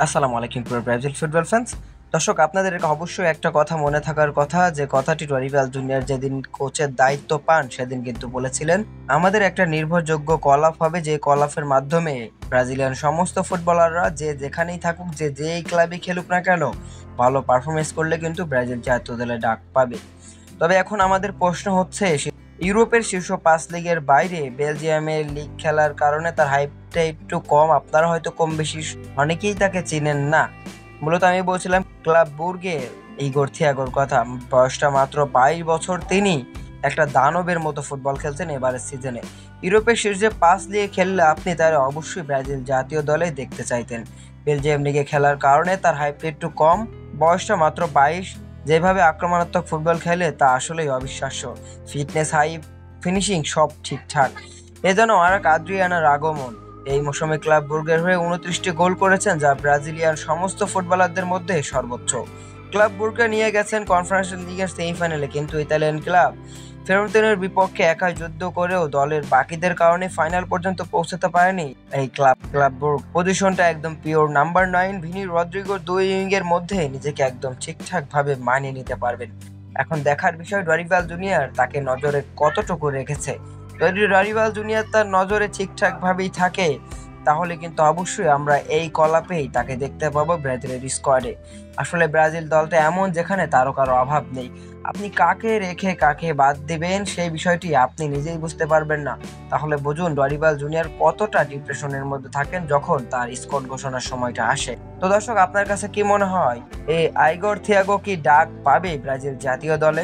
আসসালামু আলাইকুম প্রিয় ব্রাজিল ফুটবল ফ্যান্স। দর্শক, আপনাদের অবশ্যই একটা কথা মনে থাকার কথা, যে কথাটি ডরিভাল জুনিয়র যেদিন কোচের দায়িত্ব পান সেদিন কিন্তু বলেছিলেন, আমাদের একটা নির্ভরযোগ্য কলাপ হবে, যে কলাপের মাধ্যমে ব্রাজিলিয়ান সমস্ত ফুটবলাররা যে যেখানেই থাকুক, যে যেই ক্লাবে খেলুক না কেন, ভালো পারফরমেন্স করলে কিন্তু ব্রাজিল জাতীয় দলে ডাক পাবে। তবে এখন আমাদের প্রশ্ন হচ্ছে, ইউরোপের শীর্ষ 5 লিগের বাইরে বেলজিয়ামের লিগ খেলার কারণে তার হাইপটা একটু কম। আপনারা হয়তো কম বেশি অনেকেই তাকে চিনেন না। মূলত আমি বলছিলাম ক্লাব বুর্গের ইগোর থিয়াগোর কথা। বয়সটা মাত্র 22 বছর। তিনি একটা দানবের মতো ফুটবল খেলছেন এবারের সিজনে। ইউরোপের শীর্ষে 5 লিগে খেললে আপনি তার অবশ্যই ব্রাজিল জাতীয় দলে দেখতে চাইতেন। বেলজিয়াম লিগে খেলার কারণে তার হাইপটা একটু কম, বয়সটা মাত্র 22। যেভাবে আক্রমণাত্মক ফুটবল খেলে তা আসলেই অবিশ্বাস্য। ফিটনেস, হাই ফিনিশিং সব ঠিকঠাক। এ যেন আর এক আদ্রিয়ানার আগমন। এই মৌসুমে ক্লাব বুর্গের হয়ে 29টি গোল করেছেন, যা ব্রাজিলিয়ান সমস্ত ফুটবলারদের মধ্যে সর্বোচ্চ। ক্লাব বুর্গে নিয়ে গেছেন কনফারেন্স লিগের সেমিফাইনালে, কিন্তু ইতালিয়ান ক্লাব ফিওরেন্তিনার বিপক্ষে একাই যুদ্ধ করেও দলের বাকিদের কারণে ফাইনাল পর্যন্ত পৌঁছাতে পারেনি এই ক্লাব বুর্গ। পজিশনটা একদম পিওর নাম্বার 9। ভিনি রদ্রিগোর দুই উইঙ্গের মধ্যে নিজেকে একদম ঠিকঠাক ভাবে মানিয়ে নিতে পারবেন। এখন দেখার বিষয় ডরিভাল জুনিয়র তাকে নজরে কতটুকু রেখেছে। যদি ডরিভাল জুনিয়র তার নজরে ঠিকঠাক ভাবেই থাকে, তাহলে কিন্তু অবশ্যই আমরা এই কলাপেই তাকে দেখতে পাবো ব্রাজিলের স্কোয়াডে। আসলে ব্রাজিল দলটা এমন যেখানে তারকার অভাব নেই। আপনি কাকে রেখে কাকে বাদ দিবেন সেই বিষয়টি আপনি নিজেই বুঝতে পারবেন না। তাহলে বুঝুন ডরিভাল জুনিয়র কতটা ডিপ্রেশনের মধ্যে থাকেন যখন তার স্কোয়াড ঘোষণার সময়টা আসে। তো দর্শক, আপনার কাছে কি মনে হয়, এই আইগর থিয়াগো কি ডাক পাবে ব্রাজিল জাতীয় দলে?